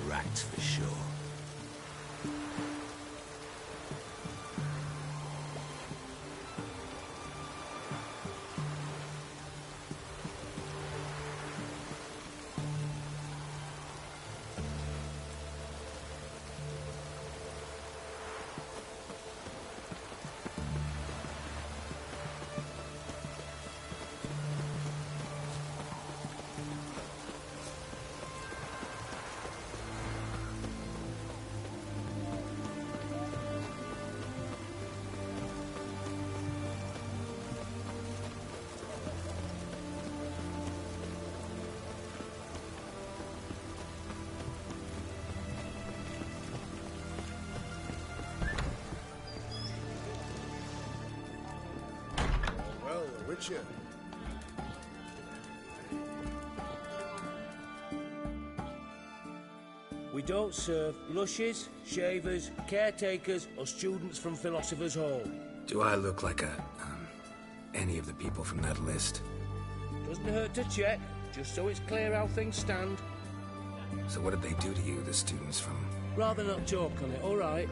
rats for sure. Richard. We don't serve lushes, shavers, caretakers, or students from Philosopher's Hall. Do I look like any of the people from that list? Doesn't hurt to check, just so it's clear how things stand. So what did they do to you, the students from... Rather not talk on it, all right?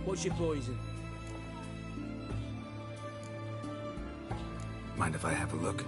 What's your poison? Mind if I have a look?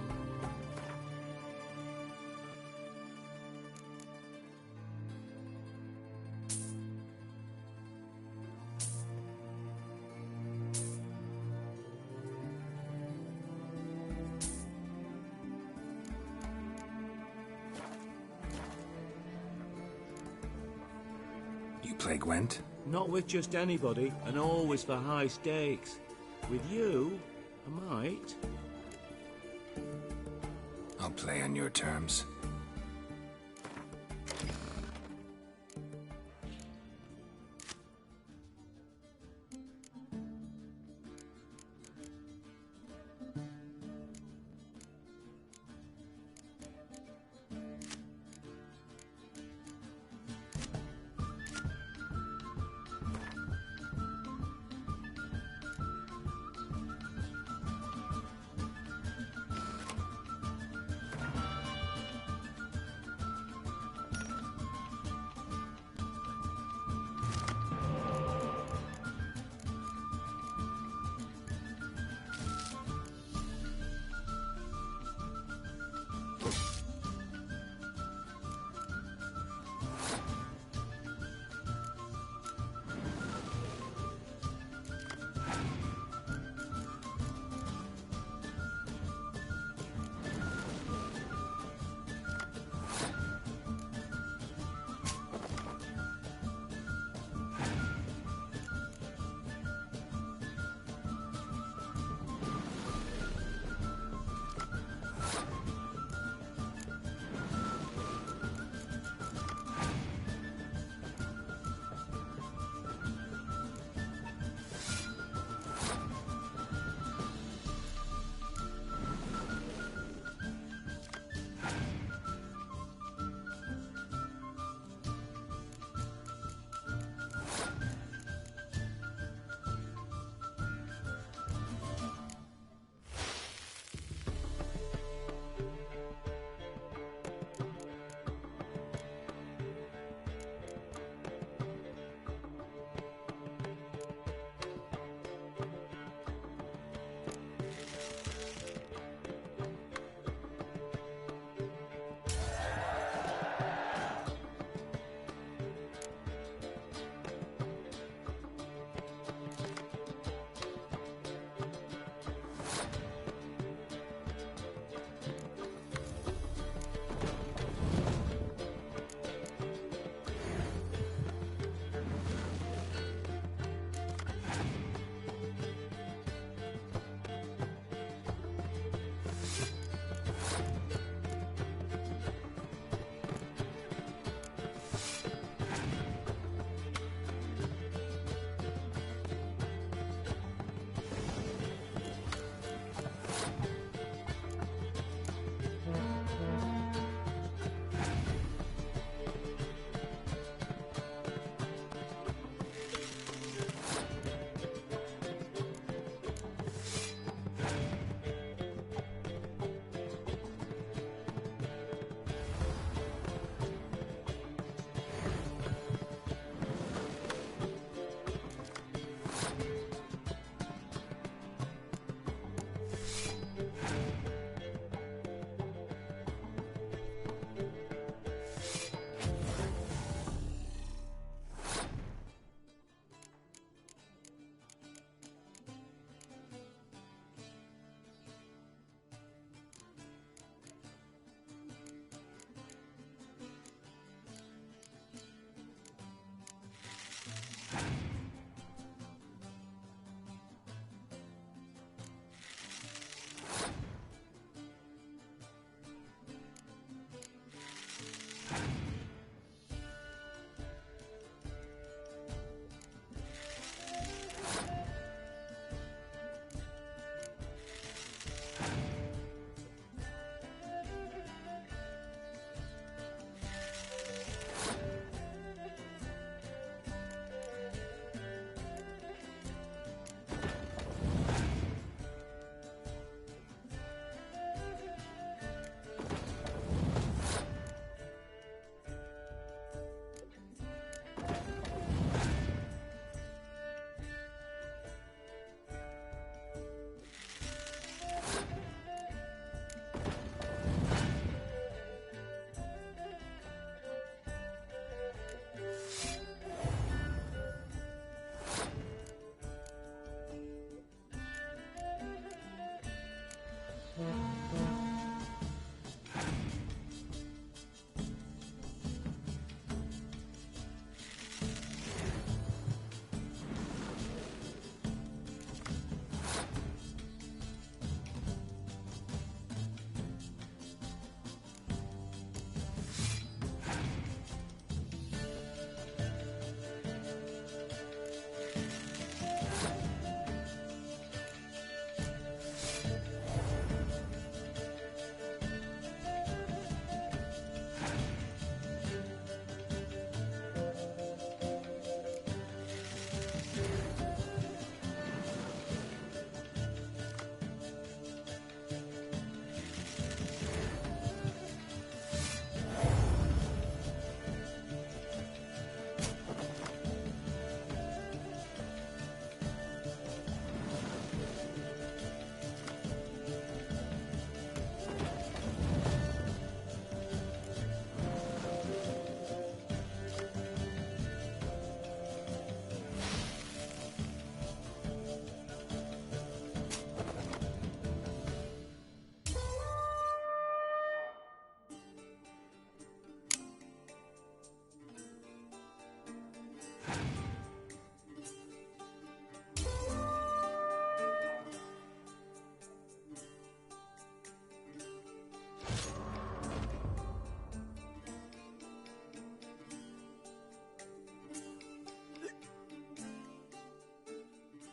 You play Gwent? Not with just anybody, and always for high stakes. With you, I might. I'll play on your terms.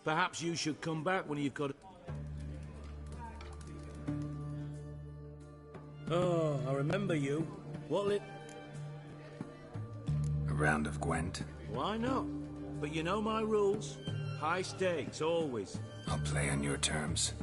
Perhaps you should come back when you've got... Oh, I remember you. What lit... A round of Gwent? Why not? But you know my rules. High stakes, always. I'll play on your terms.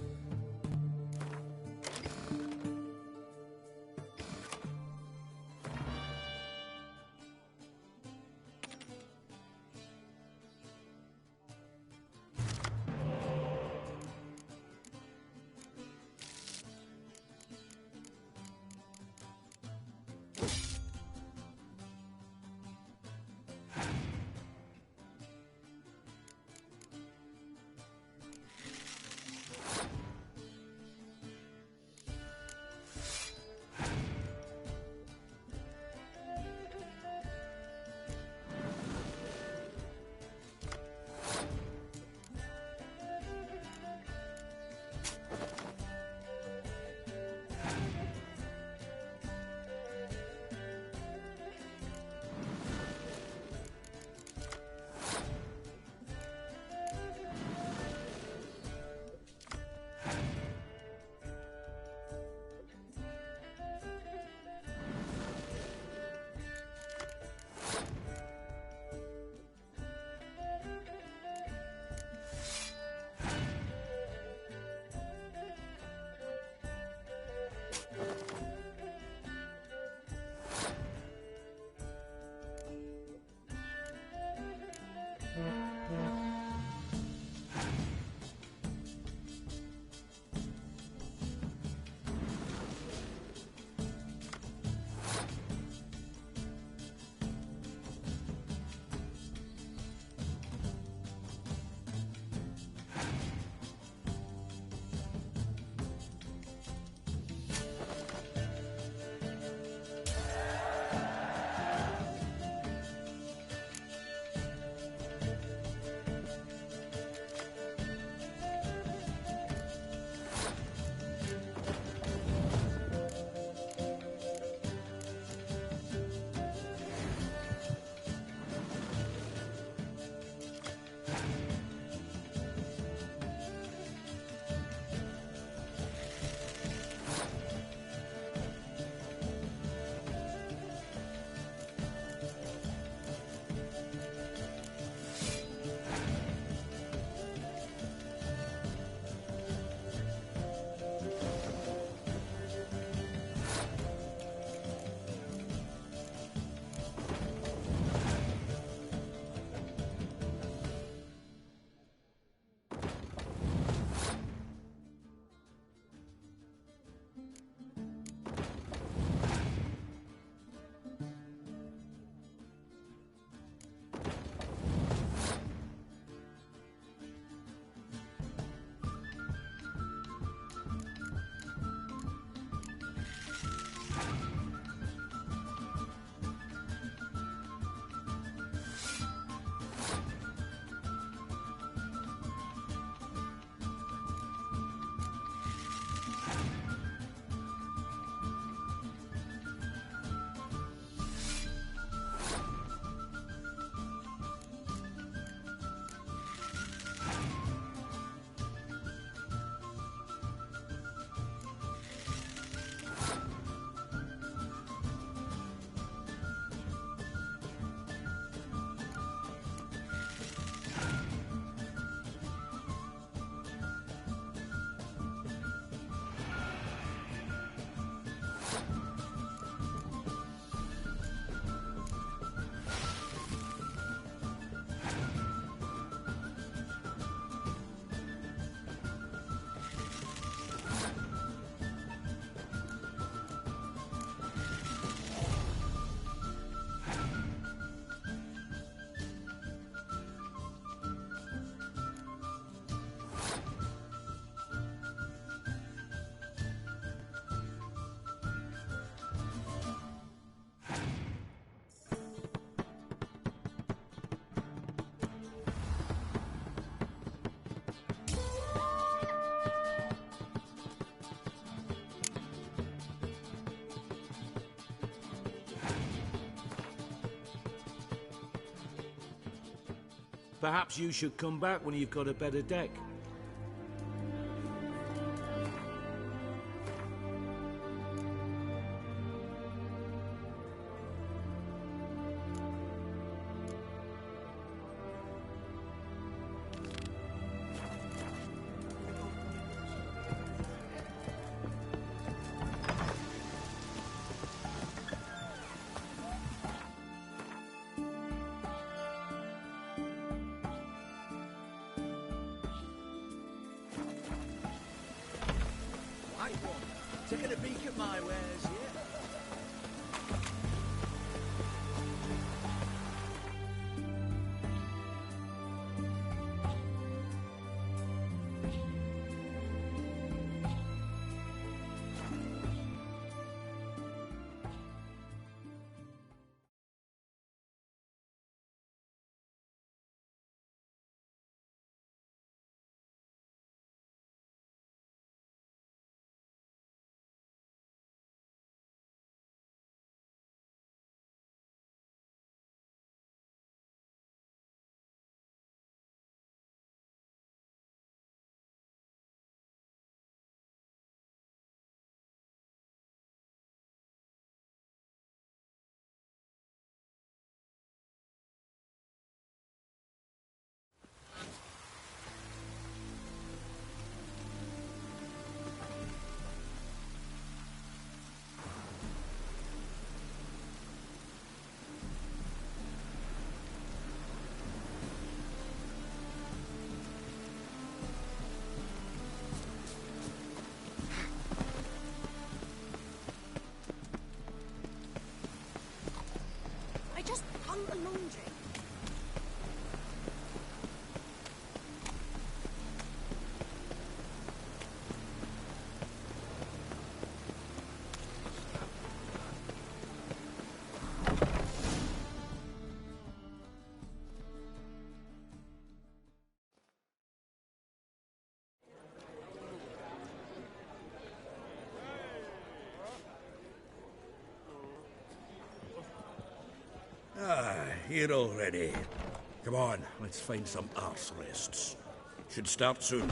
Perhaps you should come back when you've got a better deck. Taking a peek at my wares here. Just hung the laundry. Here already. Come on, let's find some arse rests. Should start soon.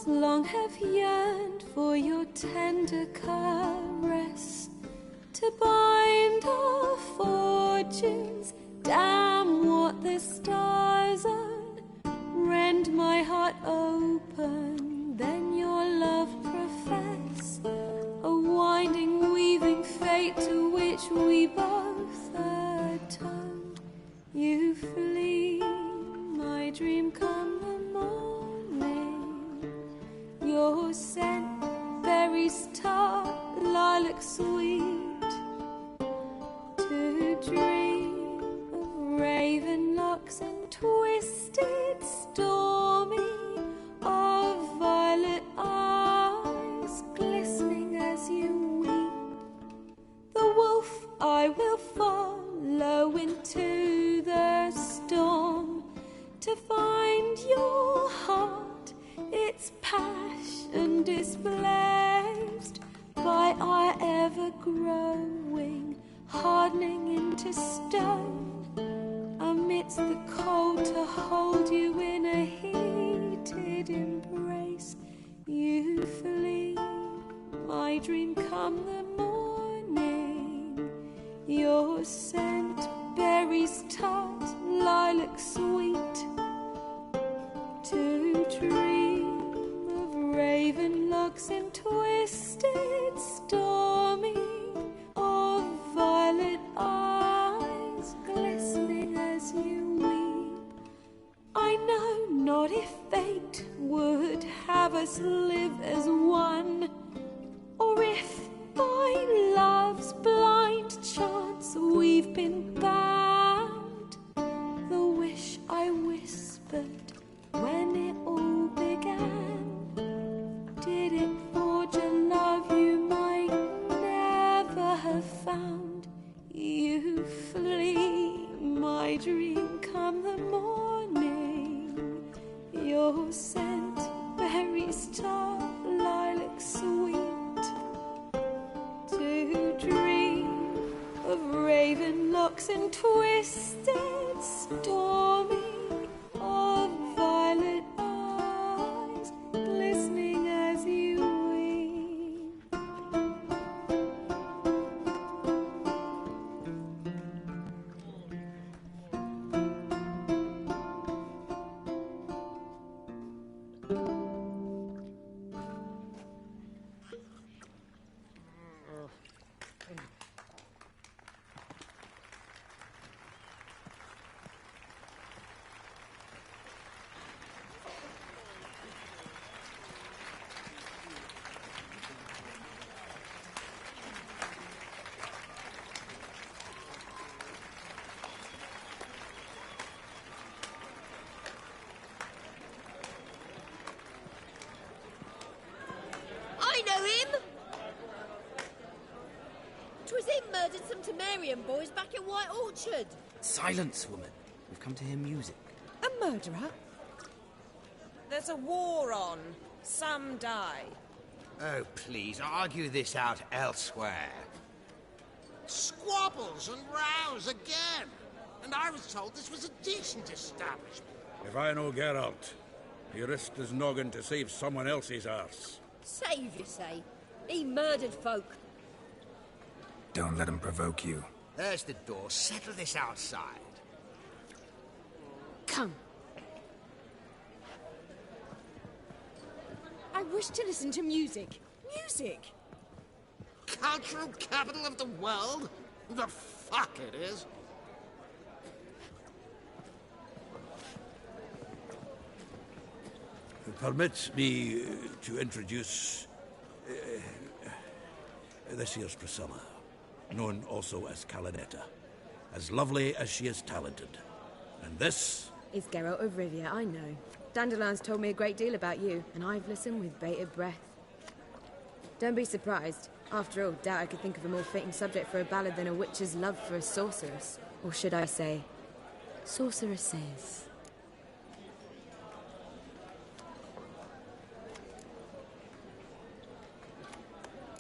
Long have yearned for your tender caress, to bind our fortunes. Damn what the stars are, rend my heart open, then your love profess, a winding weaving fate to which we both atone. You flee, my dream come the morning. Your scent, berries tart, lilac sweet, to dream of raven locks and twisted stormy, of violet eyes glistening as you weep. The wolf I will follow into the storm, to find your heart, its passion displaced by our ever-growing, hardening into stone, amidst the cold to hold you in a heated embrace. You flee, my dream come the morning, your scent berries tart, lilac sweet, to dream of raven locks and twisted stormy, of violet eyes glistening as you weep. I know not if fate would have us live as one, or if by love's blind chance we've been bound. The wish I whispered when it all began, did it forge a love you might never have found? You flee, my dream, come the morning. Your scent, berry star, lilac sweet, to dream of raven locks and twisted stormy, of violet eyes glistening as you weep. I know him! 'Twas him murdered some Temerian boys back in White Orchard. Silence, woman. We've come to hear music. A murderer? There's a war on. Some die. Oh, please, argue this out elsewhere. Squabbles and rows again. And I was told this was a decent establishment. If I know Geralt, he risked his noggin to save someone else's arse. Save, you say? He murdered folk. Don't let him provoke you. There's the door. Settle this outside. Come. I wish to listen to music. Music! Cultural capital of the world? The fuck it is. Permit me to introduce this here's Priscilla, known also as Calinetta, as lovely as she is talented. And this is Geralt of Rivia, I know. Dandelion's told me a great deal about you, and I've listened with bated breath. Don't be surprised. After all, doubt I could think of a more fitting subject for a ballad than a witch's love for a sorceress. Or should I say, sorceresses.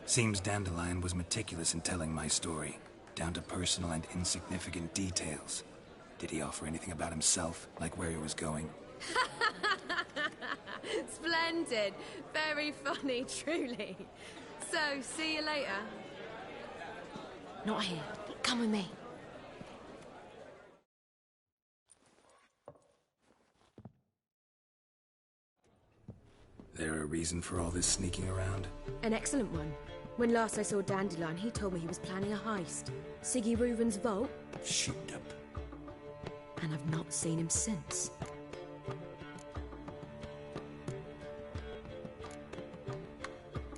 Seems Dandelion was meticulous in telling my story, down to personal and insignificant details. Did he offer anything about himself, like where he was going? Splendid. Very funny, truly. So, see you later. Not here. Come with me. There a reason for all this sneaking around? An excellent one. When last I saw Dandelion, he told me he was planning a heist. Siggy Reuven's vault. Shoot up. And I've not seen him since.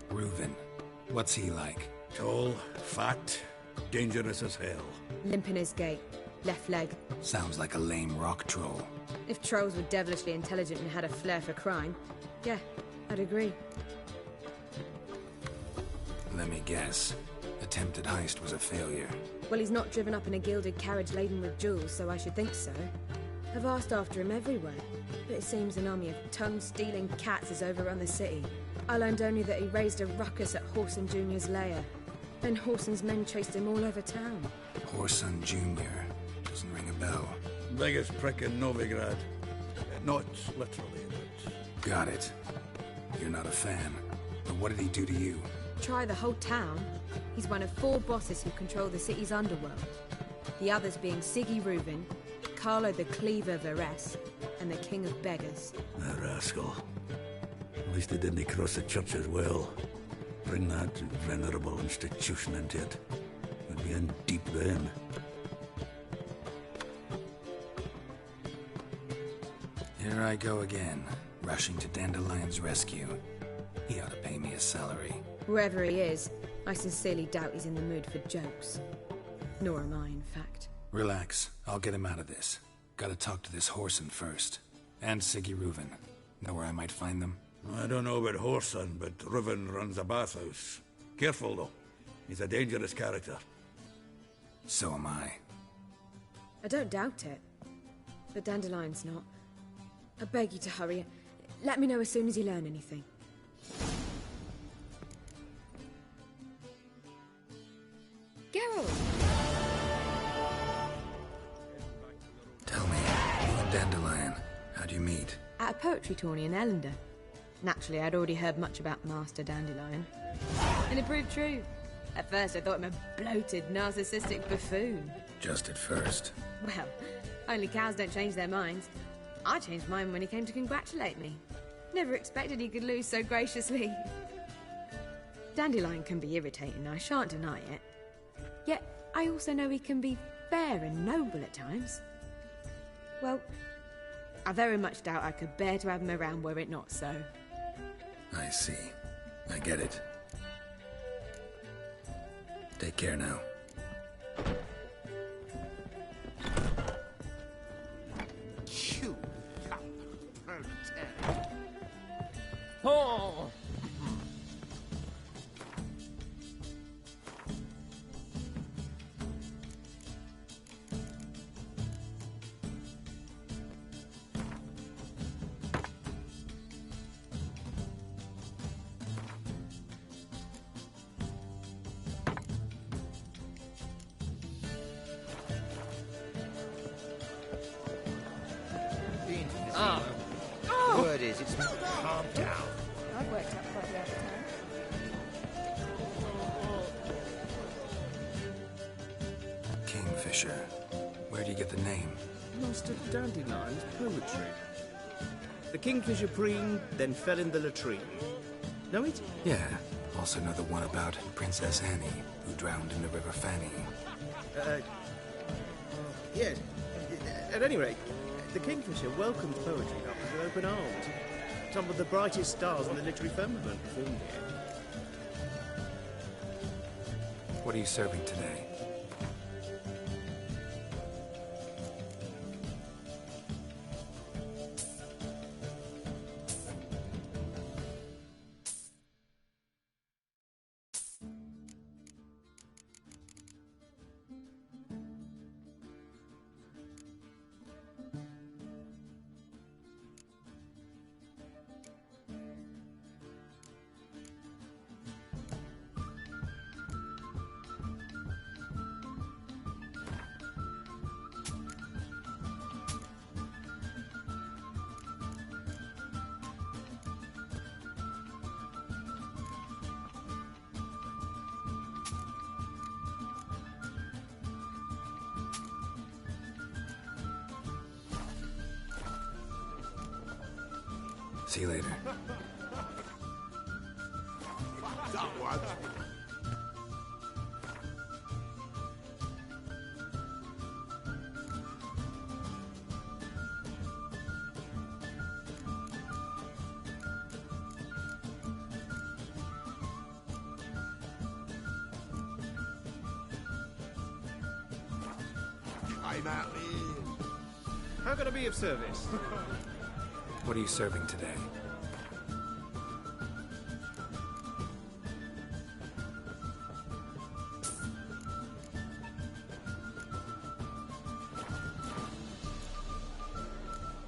Reuven. What's he like? Tall, fat, dangerous as hell. Limp in his gait. Left leg. Sounds like a lame rock troll. If trolls were devilishly intelligent and had a flair for crime, yeah, I'd agree. Let me guess. Attempted heist was a failure. Well, he's not driven up in a gilded carriage laden with jewels, so I should think so. I've asked after him everywhere, but it seems an army of tongue-stealing cats has overrun the city. I learned only that he raised a ruckus at Whoreson Jr.'s lair. Then Whoreson's men chased him all over town. Whoreson Jr. Doesn't ring a bell. Biggest prick in Novigrad. Not literally, but... Got it. You're not a fan. But what did he do to you? Try the whole town. He's one of 4 bosses who control the city's underworld. The others being Siggy Reuven, Carlo the Cleaver Varese, and the King of Beggars. A rascal. At least he didn't cross the church as well. Bring that venerable institution into it. We'd be in deep then. Here I go again, rushing to Dandelion's rescue. He ought to pay me a salary. Whoever he is, I sincerely doubt he's in the mood for jokes. Nor am I, in fact. Relax. I'll get him out of this. Gotta talk to this Whoreson first. And Siggy Reuven. Know where I might find them? I don't know about Whoreson, but Reuven runs a bathhouse. Careful, though. He's a dangerous character. So am I. I don't doubt it. But Dandelion's not. I beg you to hurry. Let me know as soon as you learn anything. Geralt! Tell me, you and Dandelion, how'd you meet? At a poetry tourney in Ellender. Naturally, I'd already heard much about Master Dandelion. And it proved true. At first, I thought him a bloated, narcissistic buffoon. Just at first. Well, only cows don't change their minds. I changed mine when he came to congratulate me. Never expected he could lose so graciously. Dandelion can be irritating, I shan't deny it. Yet, I also know he can be fair and noble at times. Well, I very much doubt I could bear to have him around were it not so. I see. I get it. Take care now. You young proletariat. Oh! Word is, it's calm down. I've worked out quite the other time. Kingfisher. Where do you get the name? Master Dandelion's poetry. The kingfisher preened, then fell in the latrine. Know it? Yeah. Also know the one about Princess Annie, who drowned in the River Fanny. Yes. At any rate, the kingfisher welcomed poetry up with open arms. Some of the brightest stars in the literary firmament performed here. What are you serving today? See you later. That was. I'm out here. How can I be of service? What are you serving today?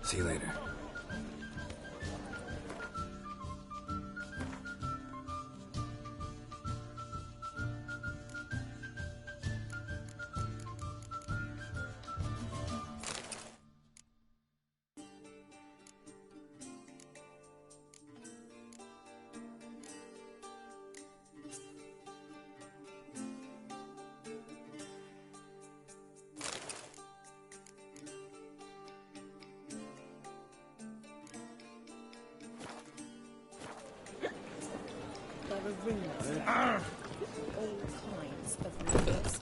See you later. There are rumours. All kinds of rumours.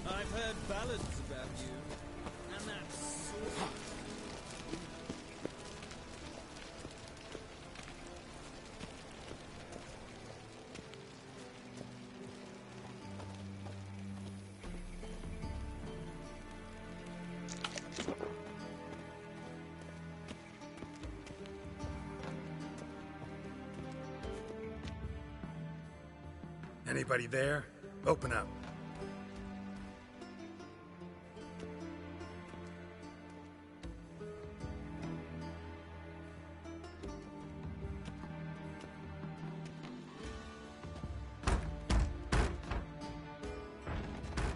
I've heard ballads about you, and that's... Anybody there? Open up.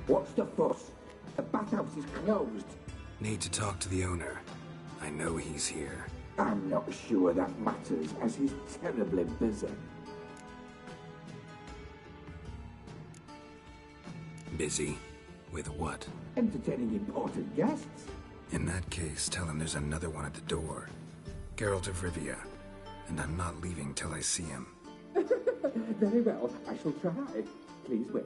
What's the fuss? The bathhouse is closed. Need to talk to the owner. I know he's here. I'm not sure that matters, as he's terribly busy. Busy? With what? Entertaining important guests. In that case, tell him there's another one at the door. Geralt of Rivia. And I'm not leaving till I see him. Very well, I shall try. Please wait.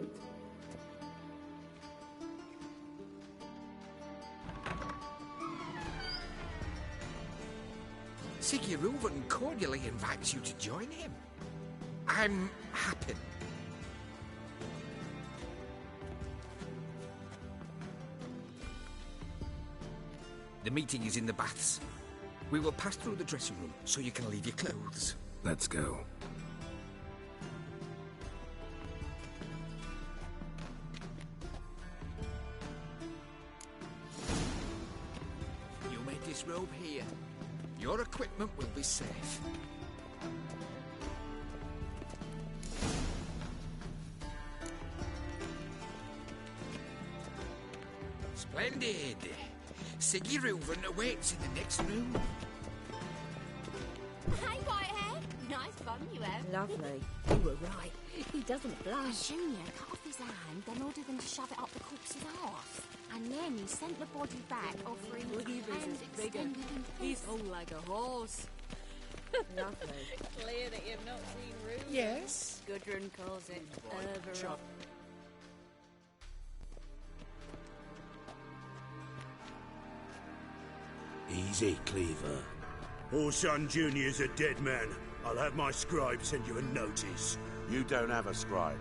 Sigurd cordially invites you to join him. I'm happy. The meeting is in the baths. We will pass through the dressing room so you can leave your clothes. Let's go. You may disrobe here. Your equipment will be safe. Splendid. Sigurd awaits in the next room. Hey, Whitehead. Nice fun you have. Lovely. You were right. He doesn't blush. Junior cut off his hand, then ordered them to shove it up the corpse's arse. And then he sent the body back, offering hands extended and He's all like a horse. Lovely. Clear that you've not seen Ruth. Yes. Gudrun calls it over. Easy, Cleaver. Orson Jr.'s a dead man. I'll have my scribe send you a notice. You don't have a scribe.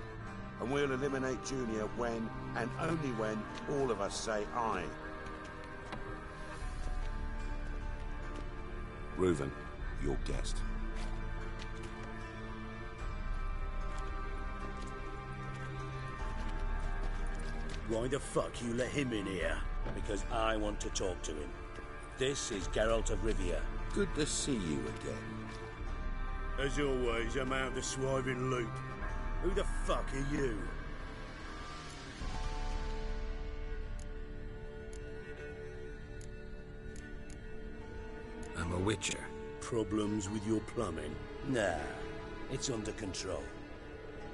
And we'll eliminate Junior when, and only when, all of us say aye. Reuven, your guest. Why the fuck you let him in here? Because I want to talk to him. This is Geralt of Rivia. Good to see you again. As always, I'm out the swiving loop. Who the fuck are you? I'm a witcher. Problems with your plumbing? Nah, it's under control.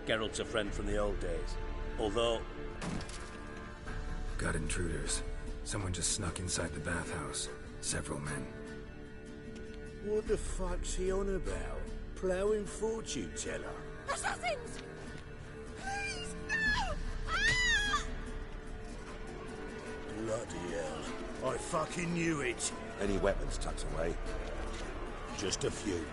Geralt's a friend from the old days. Although... Got intruders. Someone just snuck inside the bathhouse. Several men. What the fuck's he on about? Ploughing fortune teller? Assassins! Please, no! Ah! Bloody hell. I fucking knew it. Any weapons tucked away? Just a few.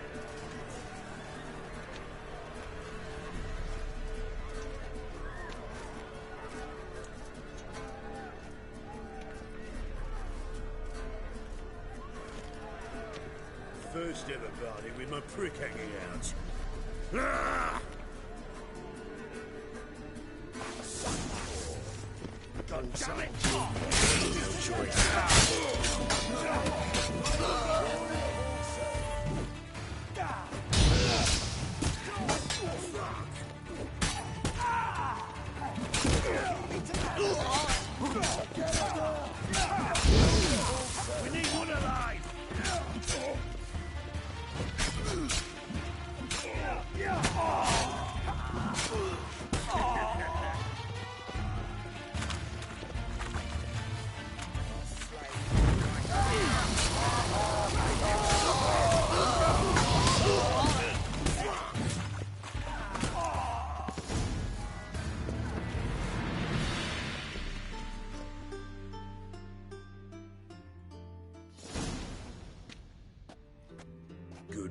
First ever party with my prick hanging out. Ah! God damn it! No choice. We need one alive!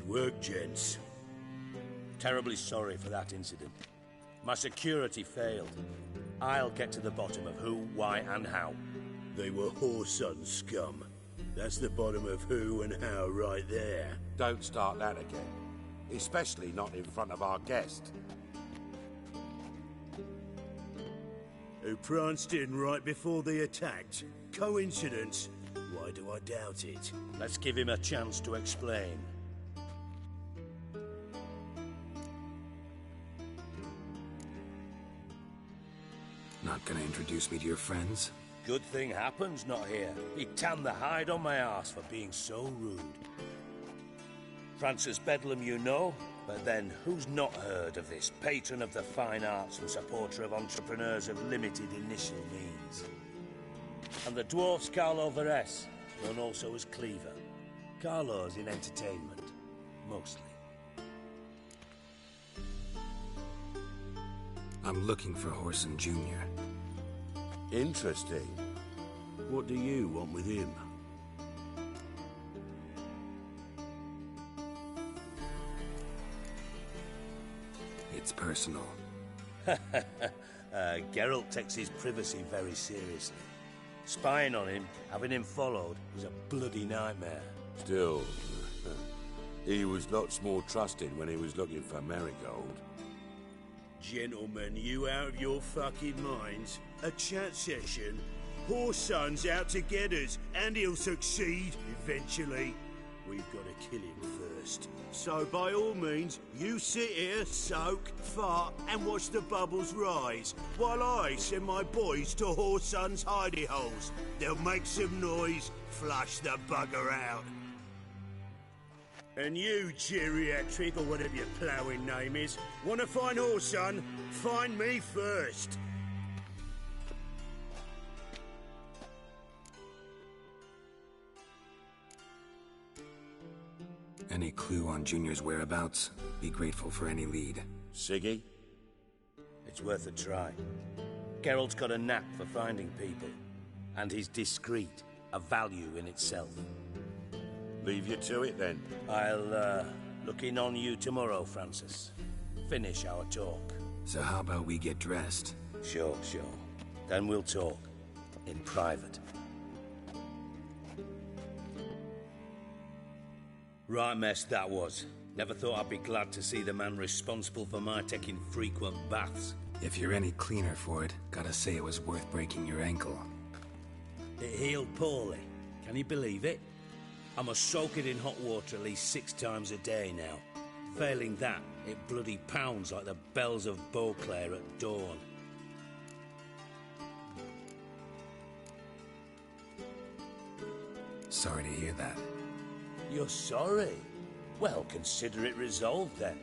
work, gents. Terribly sorry for that incident. My security failed. I'll get to the bottom of who, why, and how. They were whoreson scum. That's the bottom of who and how right there. Don't start that again. Especially not in front of our guest. Who pranced in right before they attacked. Coincidence? Why do I doubt it? Let's give him a chance to explain. Not gonna introduce me to your friends? Good thing happens not here. He'd tan the hide on my arse for being so rude. Francis Bedlam you know, but then who's not heard of this patron of the fine arts and supporter of entrepreneurs of limited initial means? And the dwarf's Carlo Veres, known also as Cleaver. Carlo's in entertainment, mostly. I'm looking for Horson Jr. Interesting. What do you want with him? It's personal. Geralt takes his privacy very seriously. Spying on him, having him followed, is a bloody nightmare. Still, he was lots more trusted when he was looking for Marigold. Gentlemen, you out of your fucking minds? A chat session? Whoreson's out to get us, and he'll succeed eventually. We've got to kill him first. So by all means, you sit here, soak, fart, and watch the bubbles rise, while I send my boys to Whoreson's hidey holes. They'll make some noise, flush the bugger out. And you, geriatric, or whatever your ploughing name is, want to find Whoreson? Find me first. Any clue on Junior's whereabouts? Be grateful for any lead. Siggy? It's worth a try. Geralt's got a knack for finding people. And he's discreet, a value in itself. Leave you to it, then. I'll, look in on you tomorrow, Francis. Finish our talk. So how about we get dressed? Sure. Then we'll talk. In private. Right mess that was. Never thought I'd be glad to see the man responsible for my taking frequent baths. If you're any cleaner for it, gotta say it was worth breaking your ankle. It healed poorly. Can you believe it? I must soak it in hot water at least 6 times a day now. Failing that, it bloody pounds like the bells of Beauclair at dawn. Sorry to hear that. You're sorry? Well, consider it resolved then.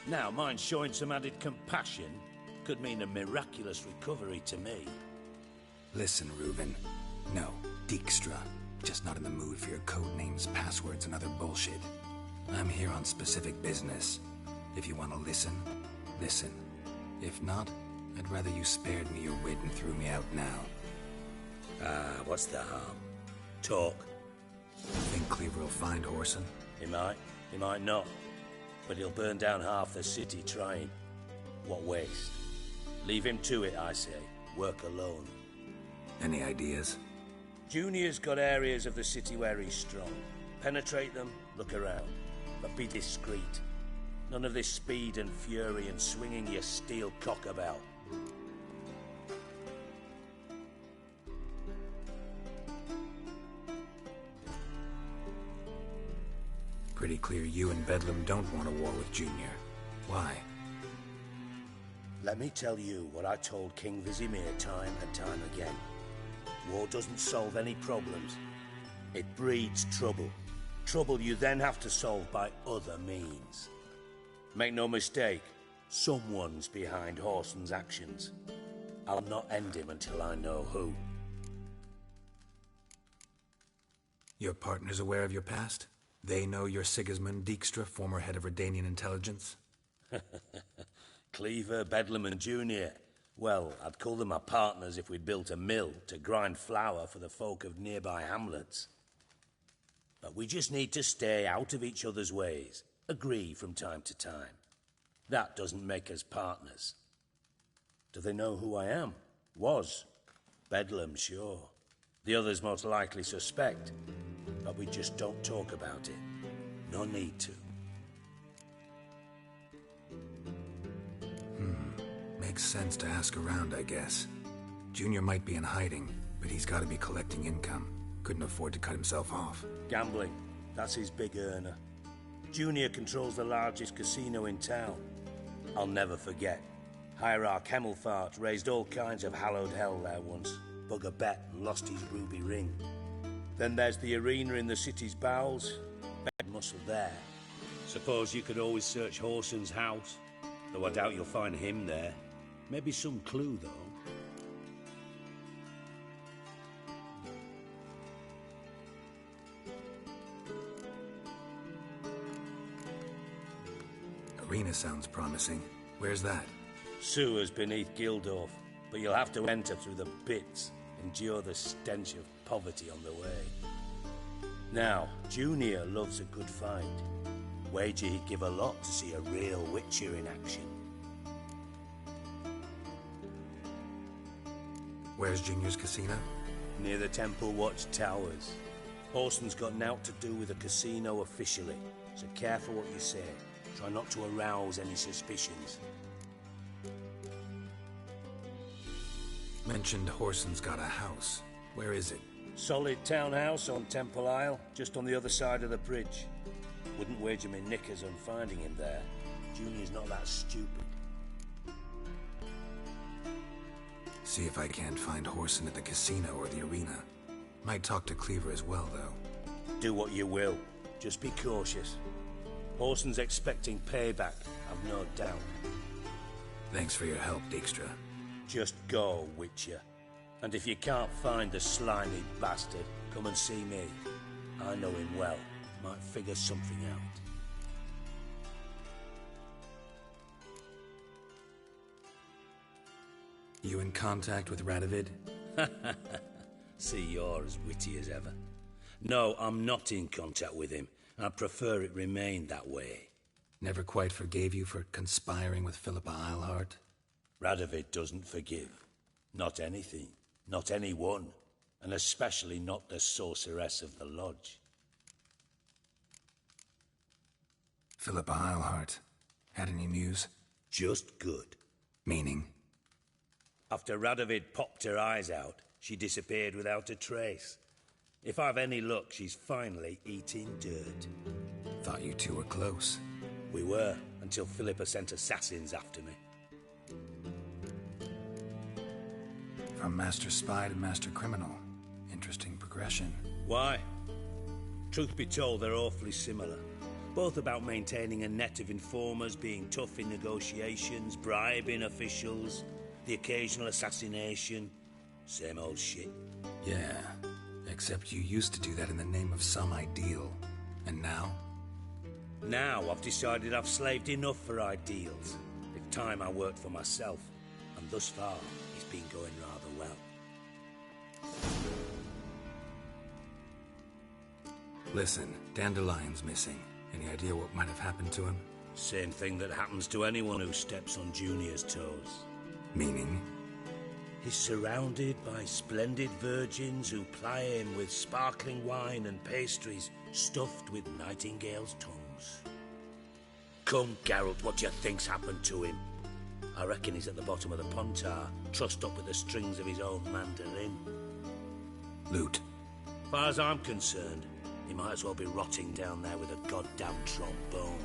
Now, mind showing some added compassion could mean a miraculous recovery to me. Listen, Reuben. No, Dijkstra. Just not in the mood for your code names, passwords, and other bullshit. I'm here on specific business. If you want to listen, listen. If not, I'd rather you spared me your wit and threw me out now. What's the harm? Talk. Think Cleaver will find Whoreson? He might not. But he'll burn down half the city trying. What waste? Leave him to it, I say. Work alone. Any ideas? Junior's got areas of the city where he's strong. Penetrate them, look around. But be discreet. None of this speed and fury and swinging your steel cock about. Pretty clear you and Bedlam don't want a war with Junior. Why? Let me tell you what I told King Vizimir time and time again. War doesn't solve any problems. It breeds trouble. Trouble you then have to solve by other means. Make no mistake, someone's behind Whoreson's actions. I'll not end him until I know who. Your partner's aware of your past? They know you're Sigismund Dijkstra, former head of Redanian intelligence? Cleaver, Bedlam and Junior. Well, I'd call them my partners if we'd built a mill to grind flour for the folk of nearby hamlets. But we just need to stay out of each other's ways. agree from time to time. That doesn't make us partners. Do they know who I am? Was. Bedlam, sure. The others most likely suspect, but we just don't talk about it. No need to. Makes sense to ask around, I guess. Junior might be in hiding, but he's got to be collecting income. Couldn't afford to cut himself off. Gambling. That's his big earner. Junior controls the largest casino in town. I'll never forget. Hierarch Hemmelfart raised all kinds of hallowed hell there once. Bug a bet and lost his ruby ring. Then there's the arena in the city's bowels. Bad muscle there. Suppose you could always search Horson's house. Though I doubt you'll find him there. Maybe some clue, though. Arena sounds promising. Where's that? Sewers beneath Gildorf, but you'll have to enter through the pits, endure the stench of poverty on the way. Now, Junior loves a good fight. Wager he'd give a lot to see a real Witcher in action. Where's Junior's casino? Near the Temple Watch Towers. Horson's got naught to do with the casino officially, so careful what you say. Try not to arouse any suspicions. Mentioned Horson's got a house. Where is it? Solid townhouse on Temple Isle, just on the other side of the bridge. Wouldn't wager me knickers on finding him there. Junior's not that stupid. See if I can't find Horson at the casino or the arena. Might talk to Cleaver as well, though. Do what you will. Just be cautious. Horson's expecting payback, I've no doubt. Thanks for your help, Dijkstra. Just go, Witcher. And if you can't find the slimy bastard, come and see me. I know him well. Might figure something out. You in contact with Radovid? See, you're as witty as ever. No, I'm not in contact with him. I prefer it remained that way. Never quite forgave you for conspiring with Philippa Eilhart? Radovid doesn't forgive. Not anything. Not anyone. And especially not the sorceress of the lodge. Philippa Eilhart. Had any news? Just good. Meaning? After Radovid popped her eyes out, she disappeared without a trace. If I've any luck, she's finally eating dirt. Thought you two were close. We were, until Philippa sent assassins after me. From Master Spy to Master Criminal. Interesting progression. Why? Truth be told, they're awfully similar. Both about maintaining a net of informers, being tough in negotiations, bribing officials, the occasional assassination. Same old shit. Yeah, except you used to do that in the name of some ideal. And now? Now I've decided I've slaved enough for ideals. It's time I worked for myself. And thus far, it's been going rather well. Listen, Dandelion's missing. Any idea what might have happened to him? Same thing that happens to anyone who steps on Junior's toes. Meaning? He's surrounded by splendid virgins who ply him with sparkling wine and pastries stuffed with nightingales' tongues. Come, Geralt, what do you think's happened to him? I reckon he's at the bottom of the Pontar, trussed up with the strings of his own mandolin. Loot. As far as I'm concerned, he might as well be rotting down there with a goddamn trombone.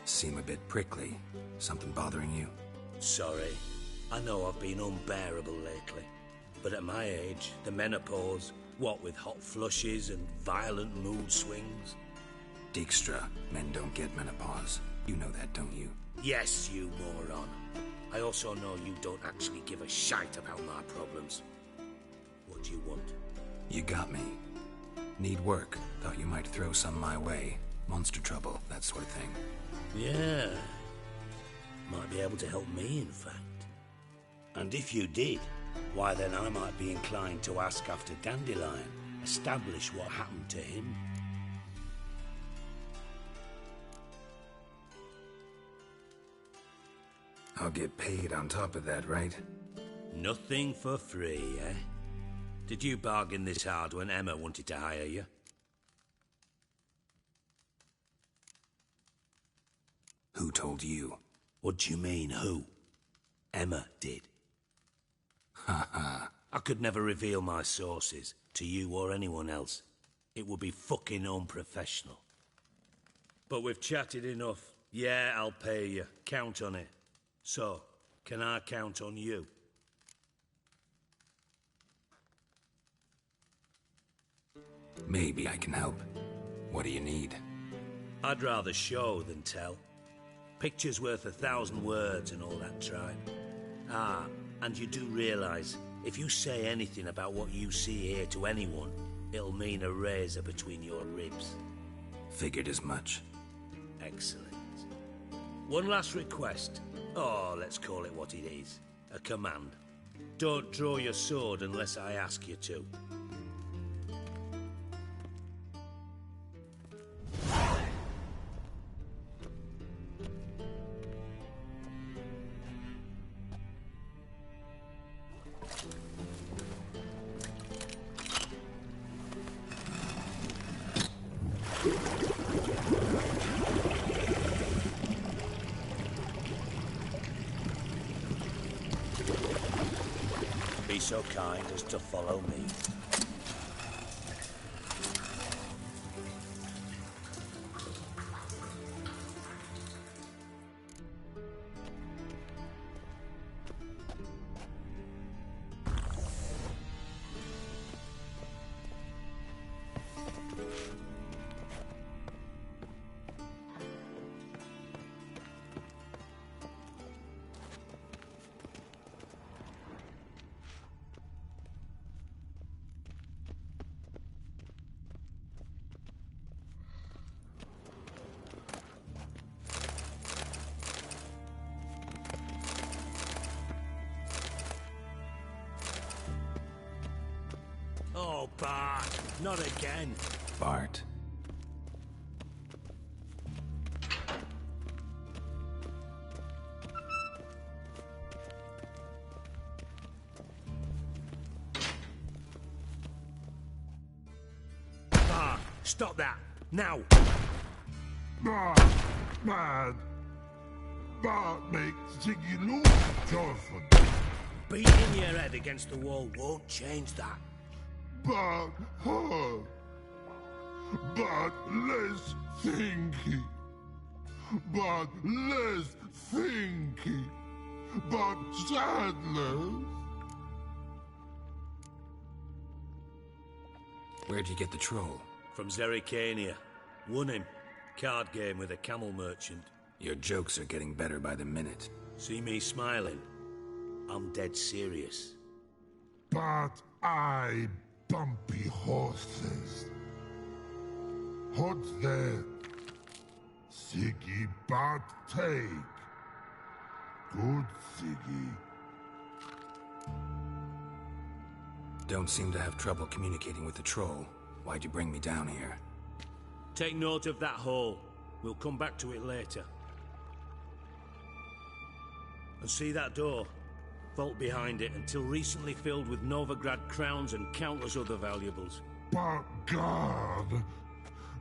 Seem a bit prickly. Something bothering you? Sorry. I know I've been unbearable lately. But at my age, the menopause, what with hot flushes and violent mood swings. Dijkstra, men don't get menopause. You know that, don't you? Yes, you moron. I also know you don't actually give a shite about my problems. What do you want? You got me. Need work. Thought you might throw some my way. Monster trouble, that sort of thing. Yeah. Might be able to help me, in fact. And if you did, Why then I might be inclined to ask after Dandelion, establish what happened to him. I'll get paid on top of that, right? Nothing for free, eh? Did you bargain this hard when Emma wanted to hire you? Who told you? What do you mean, who? Emma did. Ha ha. I could never reveal my sources to you or anyone else. It would be fucking unprofessional. But we've chatted enough. Yeah, I'll pay you. Count on it. So, can I count on you? Maybe I can help. What do you need? I'd rather show than tell. Picture's worth 1,000 words and all that tripe. Ah, and you do realise, if you say anything about what you see here to anyone, it'll mean a razor between your ribs. Figured as much. Excellent. One last request. Oh, let's call it what it is. A command. Don't draw your sword unless I ask you to. Be so kind as to follow me. Oh, Bart, not again. Bart. Bart, stop that, now! Bart, mad. Bart makes Ziggy lose, Jonathan. Beating your head against the wall won't change that. But hard. But less thinky. But less thinky. But sadness. Where'd you get the troll? From Zerrikania. Won him. Card game with a camel merchant. Your jokes are getting better by the minute. See me smiling? I'm dead serious. But I bumpy horses. What's there? Siggy but take. Good Siggy. Don't seem to have trouble communicating with the troll. Why'd you bring me down here? Take note of that hole. We'll come back to it later. And see that door? Vault behind it, until recently filled with Novigrad crowns and countless other valuables. But God!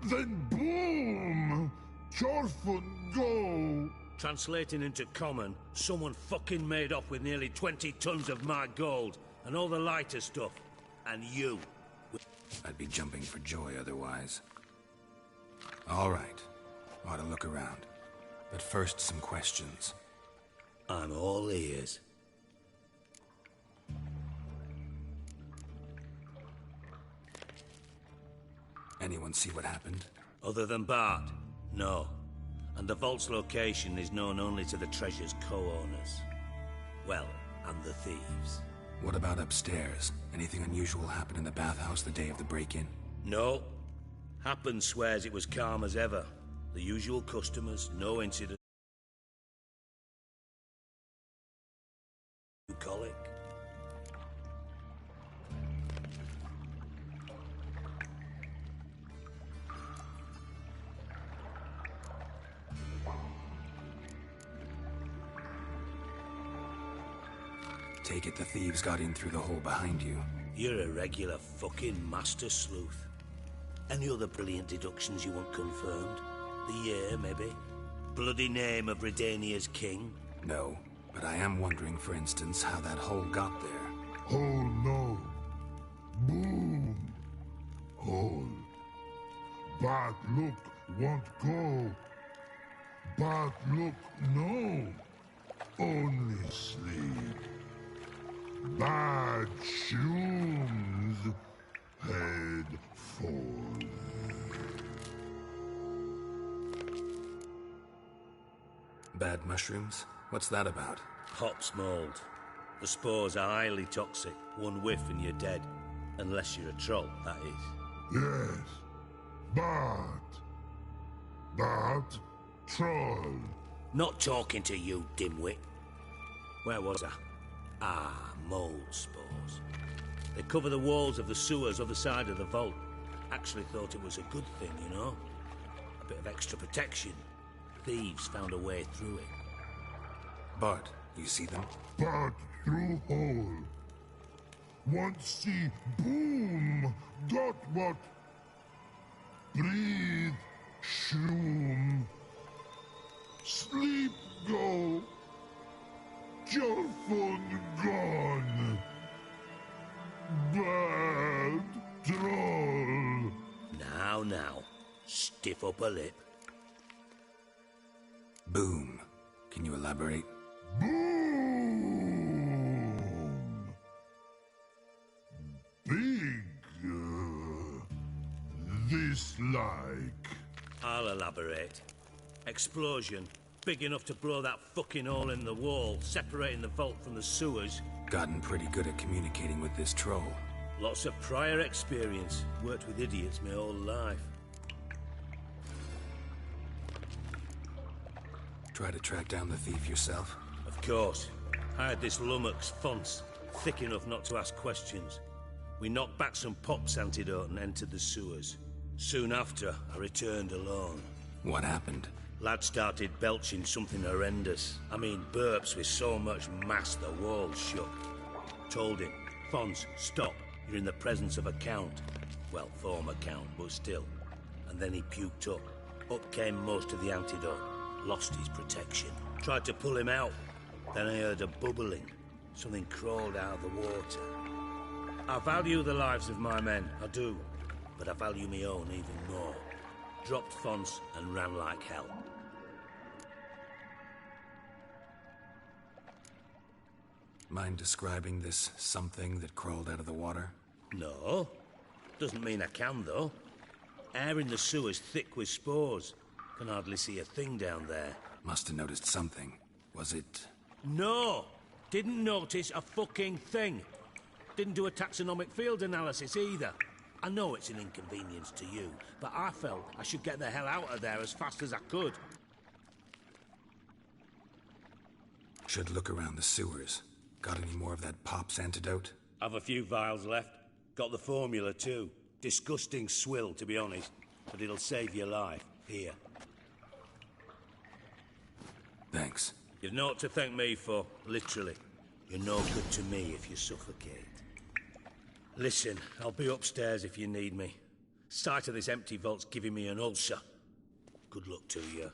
Then boom! Chorfun go! Translating into common, someone fucking made off with nearly 20 tons of my gold, and all the lighter stuff. And you. I'd be jumping for joy otherwise. All right. Ought to look around. But first, some questions. I'm all ears. Anyone see what happened? Other than Bart? No. And the vault's location is known only to the treasure's co-owners. Well, and the thieves. What about upstairs? Anything unusual happen in the bathhouse the day of the break-in? No. Happen swears it was calm as ever. The usual customers, no incident. Bucolic. Take it the thieves got in through the hole behind you. You're a regular fucking master sleuth. Any other brilliant deductions you want confirmed? The year, maybe? Bloody name of Redania's king? No, but I am wondering, for instance, how that hole got there. Hole no. Boom. Hole. Bad look won't go. Bad look no. Only sleep. Bad shoes. Head forth. Bad mushrooms? What's that about? Hops mold. The spores are highly toxic. One whiff and you're dead. Unless you're a troll, that is. Yes. Bad troll. Not talking to you, dimwit. Where was I? Ah, mold spores. They cover the walls of the sewers other side of the vault. Actually thought it was a good thing, you know? A bit of extra protection. Thieves found a way through it. Bart, you see them? Bad through hole. Want see boom. Got what? Breathe. Shroom. Sleep go. Your phone gone. Bad troll. Now. Stiff upper lip. Boom. Can you elaborate? Boom. Big. This like. I'll elaborate. Explosion. Big enough to blow that fucking hole in the wall, separating the vault from the sewers. Gotten pretty good at communicating with this troll. Lots of prior experience. Worked with idiots my whole life. Try to track down the thief yourself? Of course. I had this lummox Fonce, thick enough not to ask questions. We knocked back some pops antidote and entered the sewers. Soon after, I returned alone. What happened? Lad started belching something horrendous. I mean, burps with so much mass the walls shook. Told him, Fonce, stop. You're in the presence of a count. Well, former count, but still. And then he puked up. Up came most of the antidote. Lost his protection. Tried to pull him out. Then I heard a bubbling. Something crawled out of the water. I value the lives of my men, I do. But I value my own even more. Dropped Fonce and ran like hell. Mind describing this something that crawled out of the water? No. Doesn't mean I can, though. Air in the sewer's thick with spores. Can hardly see a thing down there. Must have noticed something. Was it... No! Didn't notice a fucking thing. Didn't do a taxonomic field analysis either. I know it's an inconvenience to you, but I felt I should get the hell out of there as fast as I could. Should look around the sewers. Got any more of that Pop's antidote? I've a few vials left. Got the formula too. Disgusting swill, to be honest. But it'll save your life. Here. Thanks. You've naught to thank me for, literally. You're no good to me if you suffocate. Listen, I'll be upstairs if you need me. Sight of this empty vault's giving me an ulcer. Good luck to you.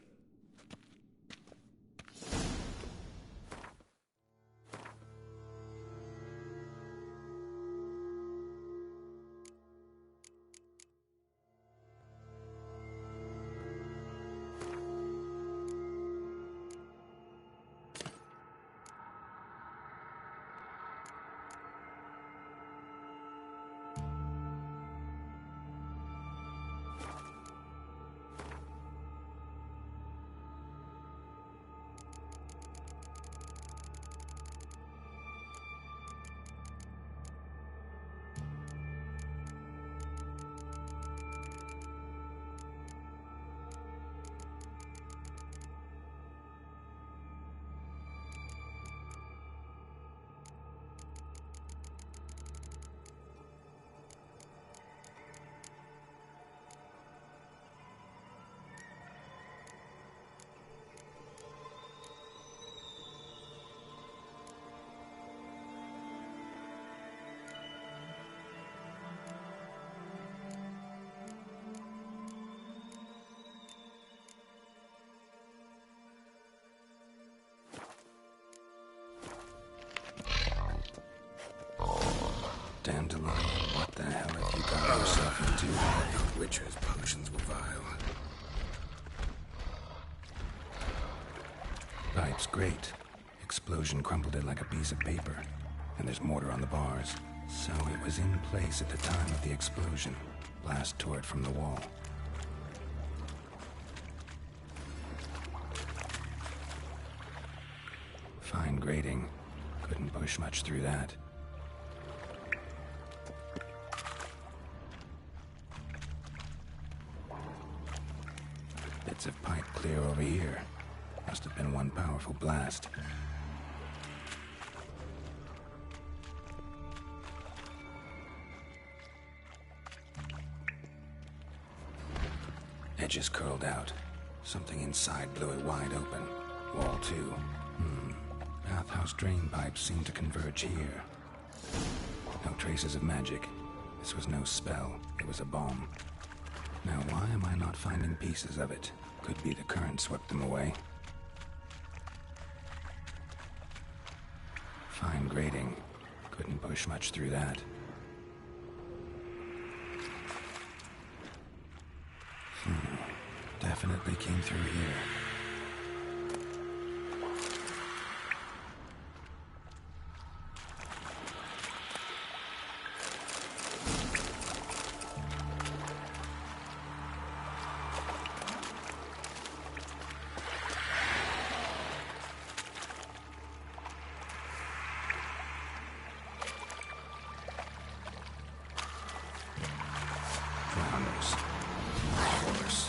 Butcher's potions were vile. Pipe's great. Explosion crumpled it like a piece of paper. And there's mortar on the bars. So it was in place at the time of the explosion. Blast tore it from the wall. Fine grating. Couldn't push much through that. Bits of pipe clear over here. Must have been one powerful blast. Edges curled out. Something inside blew it wide open. Wall too. Bathhouse drain pipes seemed to converge here. No traces of magic. This was no spell. It was a bomb. Now why am I not finding pieces of it? Could be the current swept them away. Fine grating. Couldn't push much through that. Definitely came through here. Drowners. Of course.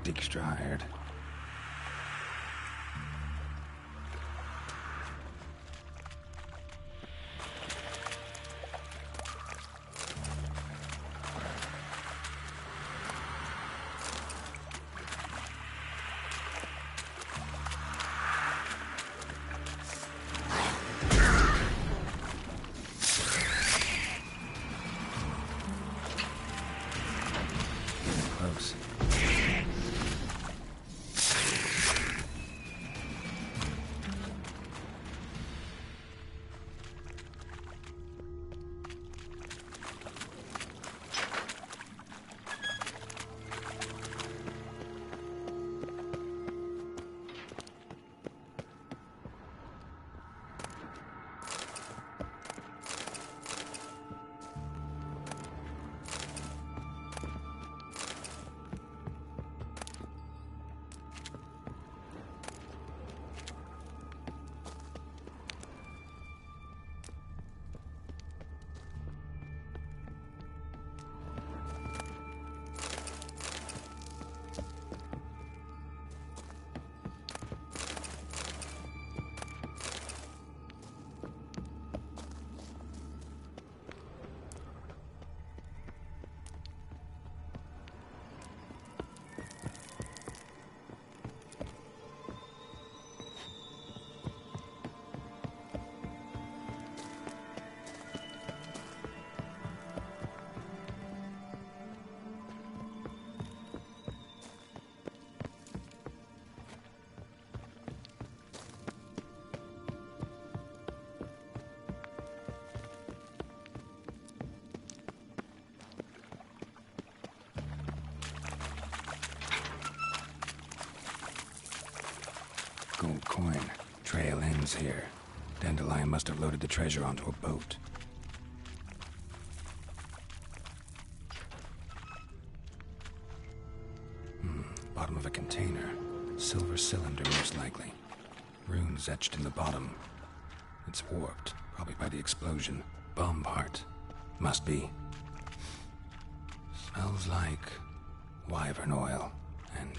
Dijkstra hired. Close. Gold coin. Trail ends here. Dandelion must have loaded the treasure onto a boat. Bottom of a container. Silver cylinder, most likely. Runes etched in the bottom. It's warped, probably by the explosion. Bomb part. Must be. Smells like wyvern oil and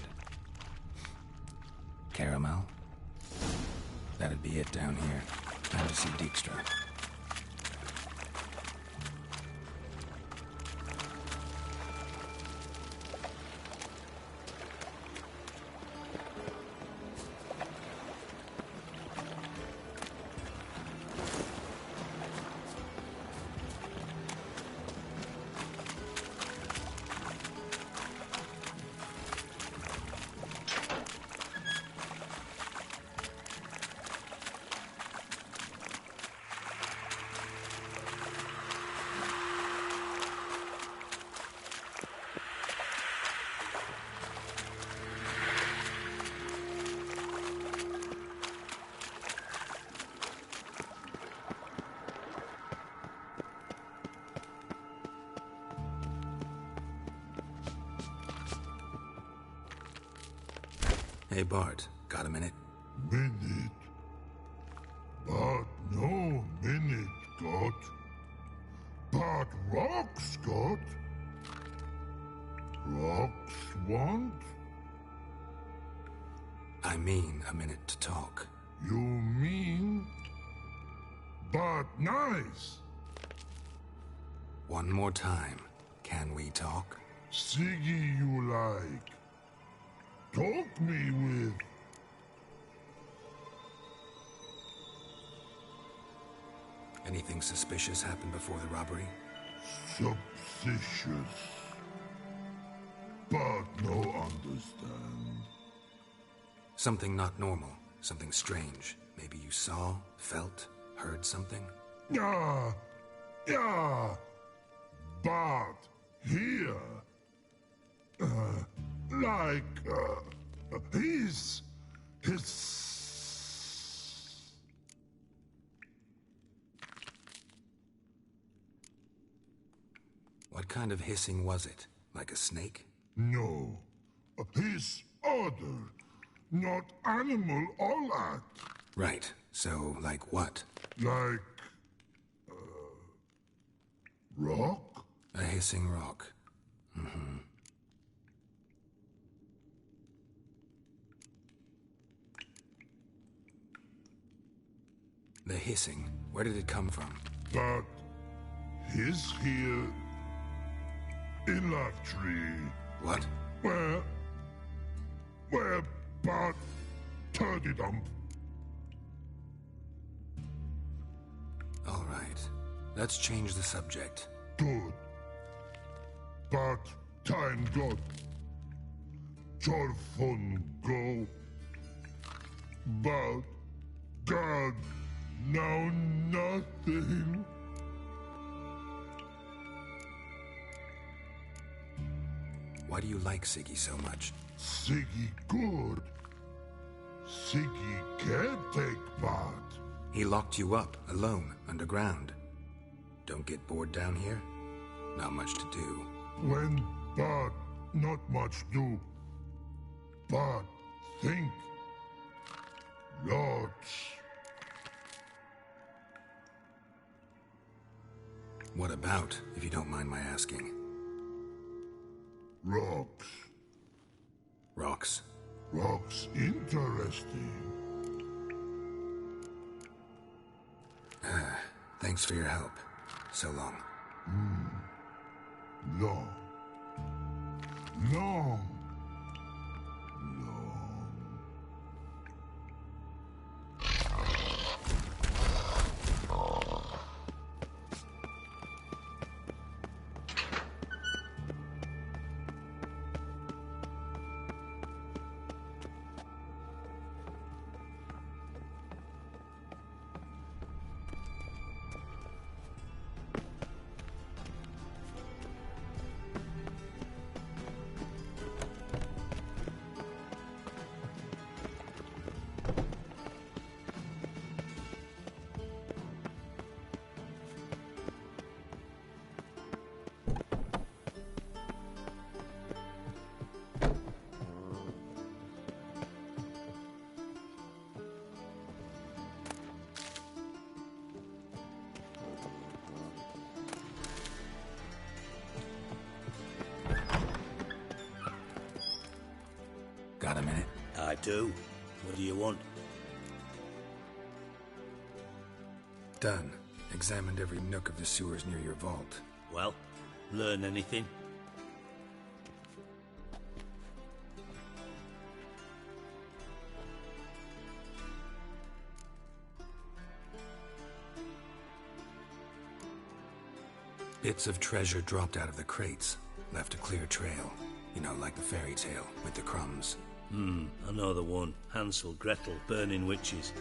caramel. That'd be it down here. Time to see Dijkstra. Hey, Bart, got a minute? Minute? But no minute, got. But rocks, got. Rocks want? I mean a minute to talk. You mean? But nice. One more time. Can we talk? Siggy you like. Talk me with. Anything suspicious happened before the robbery? Suspicious. But no understand. Something not normal. Something strange. Maybe you saw, felt, heard something? Yeah. Yeah. But here. His. What kind of hissing was it? Like a snake? No. His other. Not animal all that. Right. So, like what? Like. Rock? A hissing rock. Mm-hmm. The hissing, where did it come from? But his here in that tree. What? Where but turdy dump. All right. Let's change the subject. Good. But time got. Jorfun go. But God, now nothing. Why do you like Siggy so much? Siggy good. Siggy can't take part. He locked you up, alone, underground. Don't get bored down here? Not much to do. When but not much do. But think. Lots. What about, if you don't mind my asking? Rocks. Rocks? Rocks interesting. Thanks for your help. So long. Long. Long. Got a minute? I do. What do you want? Done. Examined every nook of the sewers near your vault. Well, learn anything? Bits of treasure dropped out of the crates. Left a clear trail. You know, like the fairy tale, with the crumbs. I know the one. Hansel, Gretel, burning witches.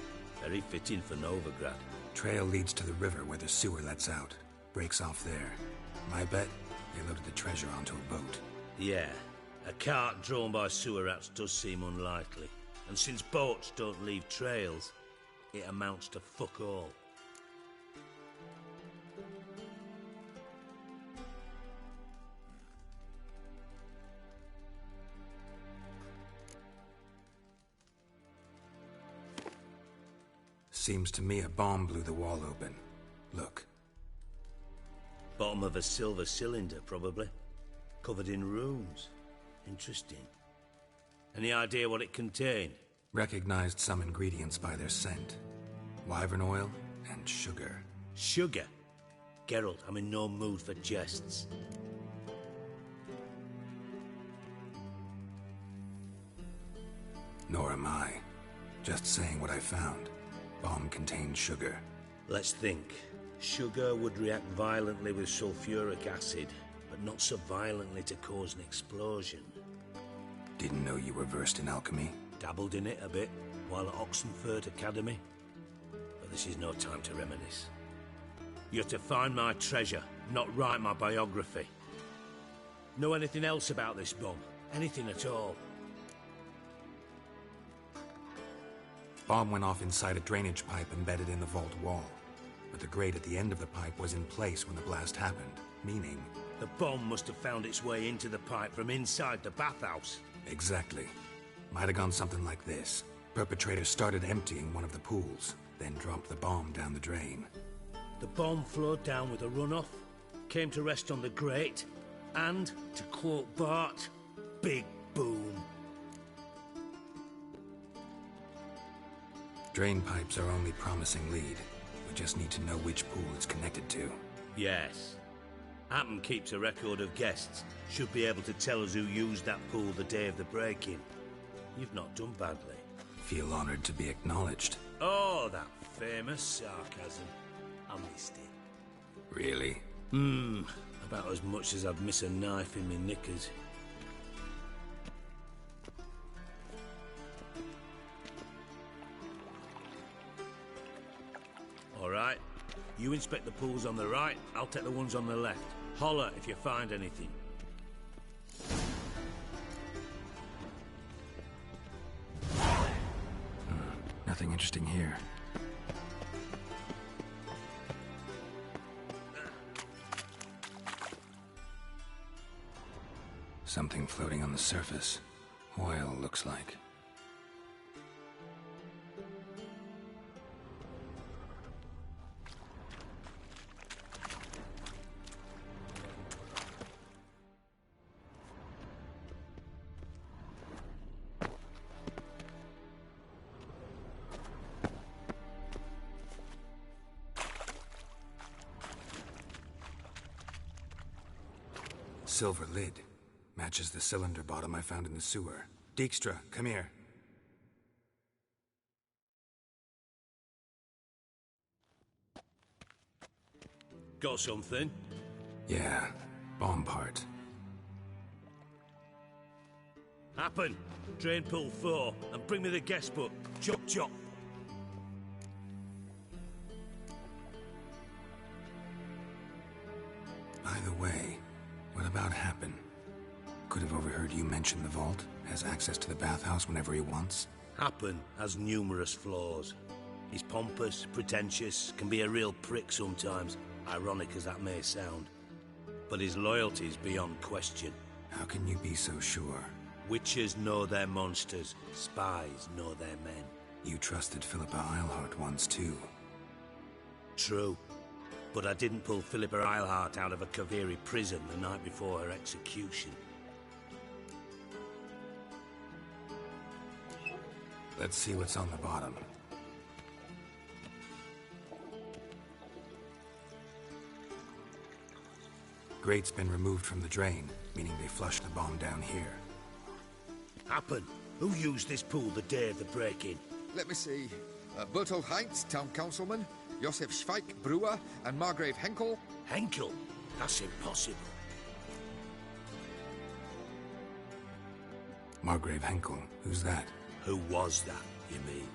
Very fitting for Novigrad. Trail leads to the river where the sewer lets out. Breaks off there. My bet, they loaded the treasure onto a boat. Yeah. A cart drawn by sewer rats does seem unlikely. And since boats don't leave trails, it amounts to fuck all. Seems to me a bomb blew the wall open. Look. Bottom of a silver cylinder, probably. Covered in runes. Interesting. Any idea what it contained? Recognized some ingredients by their scent. Wyvern oil and sugar. Sugar? Geralt, I'm in no mood for jests. Nor am I. Just saying what I found. Bomb contained sugar. Let's think. Sugar would react violently with sulfuric acid, but not so violently to cause an explosion. Didn't know you were versed in alchemy. Dabbled in it a bit while at Oxenford Academy. But this is no time to reminisce. You're to find my treasure, not write my biography. Know anything else about this bomb? Anything at all? Bomb went off inside a drainage pipe embedded in the vault wall. But the grate at the end of the pipe was in place when the blast happened, meaning... The bomb must have found its way into the pipe from inside the bathhouse. Exactly. Might have gone something like this. Perpetrator started emptying one of the pools, then dropped the bomb down the drain. The bomb flowed down with a runoff, came to rest on the grate, and, to quote Bart, big boom. Drain pipes are only promising lead. We just need to know which pool it's connected to. Yes. Hammond keeps a record of guests. Should be able to tell us who used that pool the day of the break-in. You've not done badly. Feel honored to be acknowledged. Oh, that famous sarcasm. I missed it. Really? About as much as I'd miss a knife in my knickers. All right. You inspect the pools on the right, I'll take the ones on the left. Holler if you find anything. Nothing interesting here. Something floating on the surface. Oil, looks like. Silver lid. Matches the cylinder bottom I found in the sewer. Dijkstra, come here. Got something? Yeah, bomb part. Happen. Drain pool 4, and bring me the guest book. Chop chop. By the way, what about Happen? Could have overheard you mention the vault. Has access to the bathhouse whenever he wants. Happen has numerous flaws. He's pompous, pretentious, can be a real prick sometimes, ironic as that may sound. But his loyalty is beyond question. How can you be so sure? Witches know their monsters, spies know their men. You trusted Philippa Eilhart once too. True. But I didn't pull Philippa Eilhart out of a Kaviri prison the night before her execution. Let's see what's on the bottom. Grate's been removed from the drain, meaning they flushed the bomb down here. Happen. Who used this pool the day of the break-in? Let me see. Bertold Heinz, town councilman, Josef Schweik, brewer, and Margrave Henkel. Henkel? That's impossible. Margrave Henkel? Who's that? Who was that, you mean?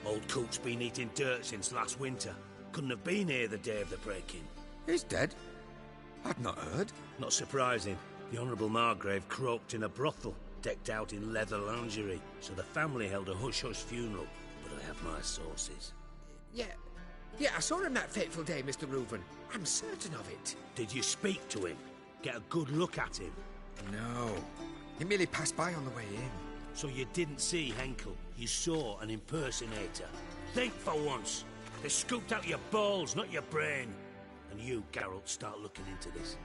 Old Coop's been eating dirt since last winter. Couldn't have been here the day of the break-in. He's dead? I'd not heard. Not surprising. The Honourable Margrave croaked in a brothel, decked out in leather lingerie, so the family held a hush-hush funeral. But I have my sources. Yeah, I saw him that fateful day, Mr. Reuven. I'm certain of it. Did you speak to him? Get a good look at him? No. He merely passed by on the way in. So you didn't see Henkel? You saw an impersonator? Think for once. They scooped out your balls, not your brain. And you, Geralt, start looking into this.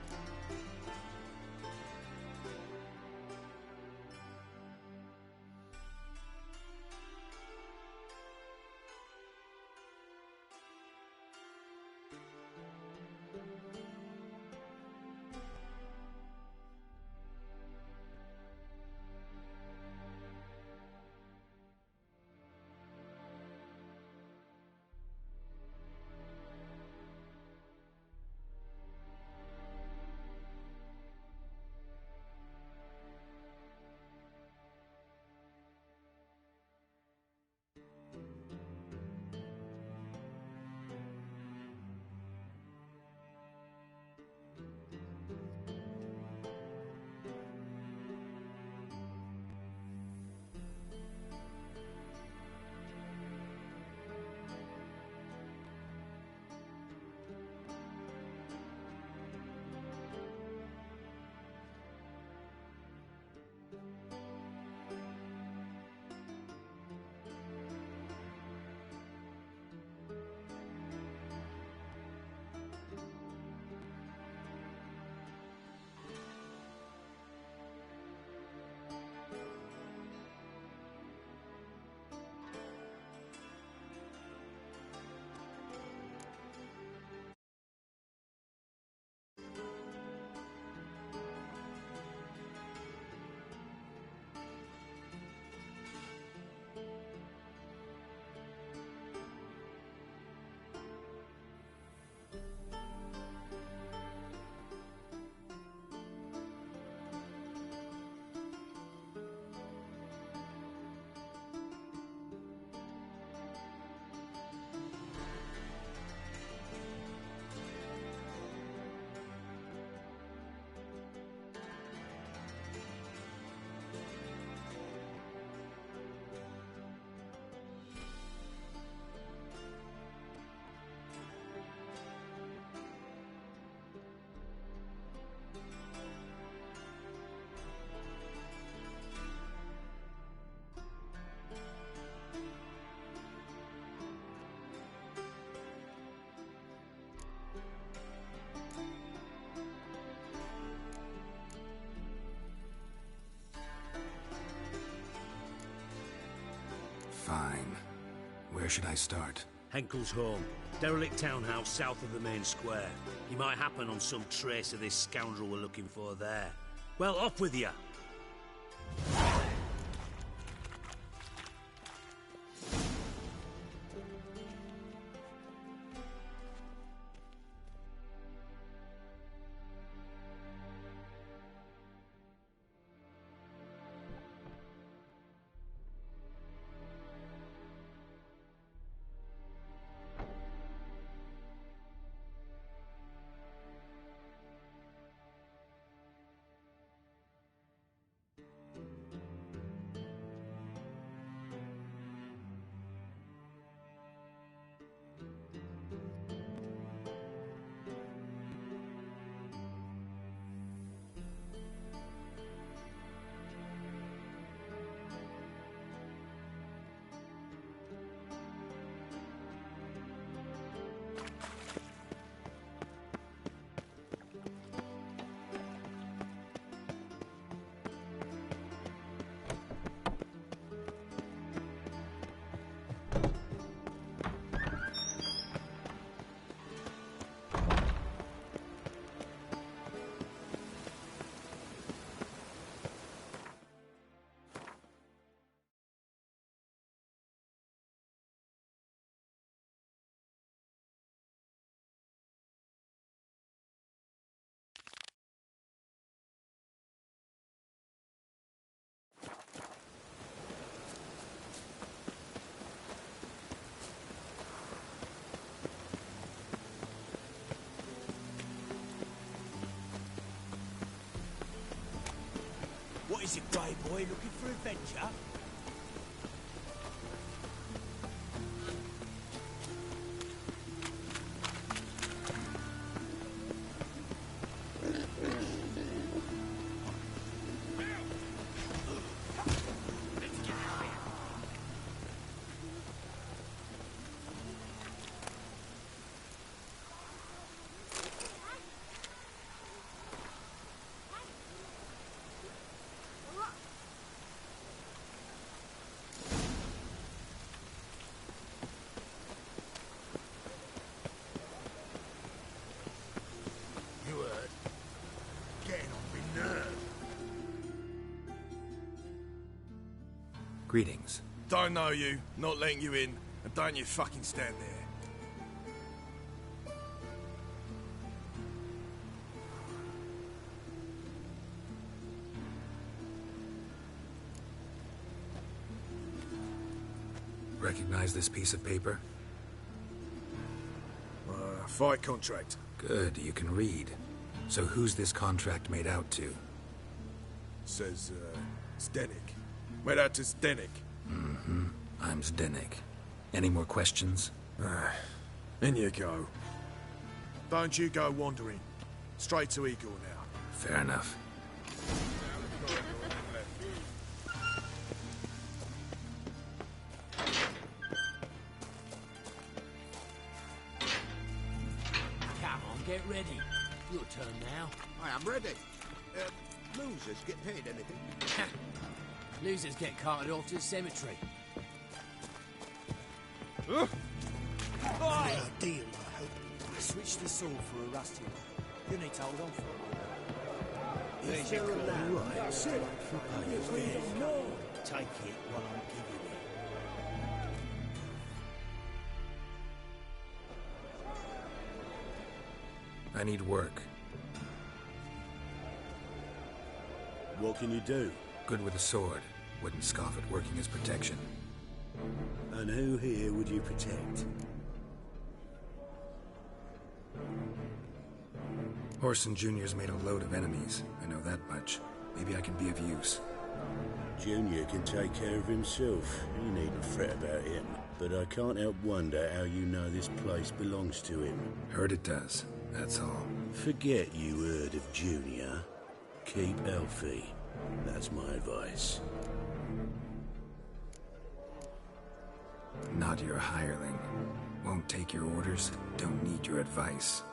Fine. Where should I start? Henkel's home. Derelict townhouse south of the main square. You might happen on some trace of this scoundrel we're looking for there. Well, off with you! Is it brave boy looking for adventure? Greetings. Don't know you, not letting you in, and don't you fucking stand there. Recognize this piece of paper? Fight contract. Good, you can read. So who's this contract made out to? Says, Zdenek. Made out to Zdenek. Mm-hmm. I'm Zdenek. Any more questions? In you go. Don't you go wandering. Straight to Igor now. Fair enough. Come on, get ready. Your turn now. I am ready. Losers get paid anything? Losers get carted off to the cemetery. Huh? Oi! Deal, I hope. I switched the sword for a rusty one. You need to hold on for a while. There's your call. Right, sit. Take it while I'm giving it. I need work. What can you do? Good with a sword. Wouldn't scoff at working as protection. And who here would you protect? Orson Jr.'s made a load of enemies. I know that much. Maybe I can be of use. Junior can take care of himself. You needn't fret about him. But I can't help wonder how you know this place belongs to him. Heard it does. That's all. Forget you heard of Junior. Keep healthy. That's my advice. Not your hireling. Won't take your orders. Don't need your advice.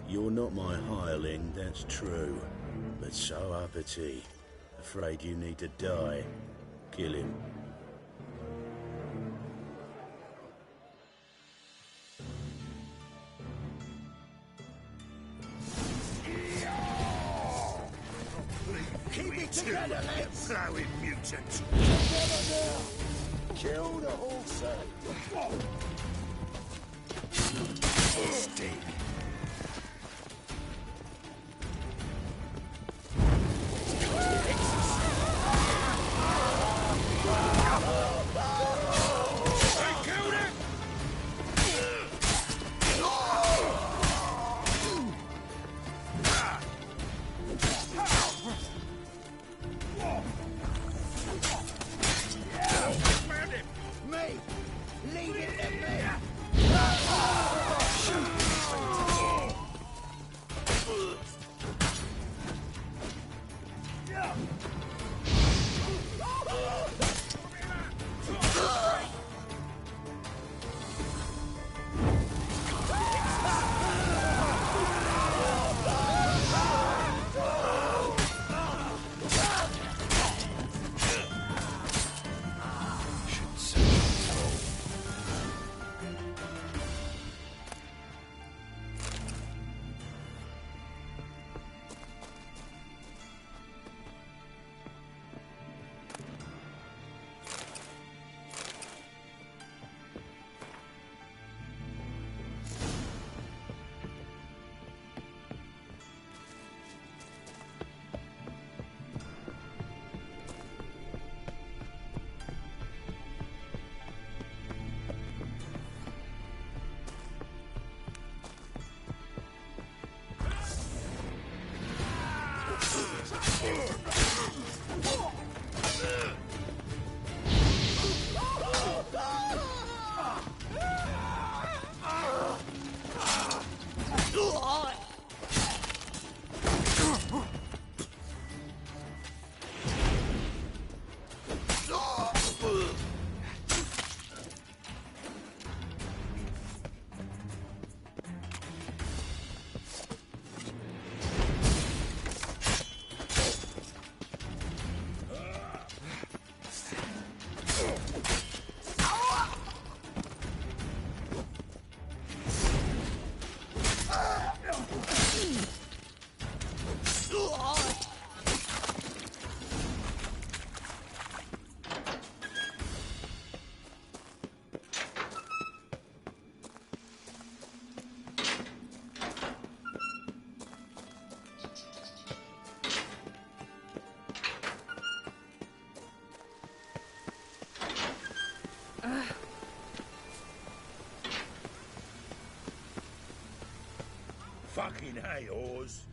You're not my hireling, that's true. But so uppity. Afraid you need to die. Kill him. Keep it together, lads! Blowing mutant! Kill the whole set. Stink. Fucking hey, Oz.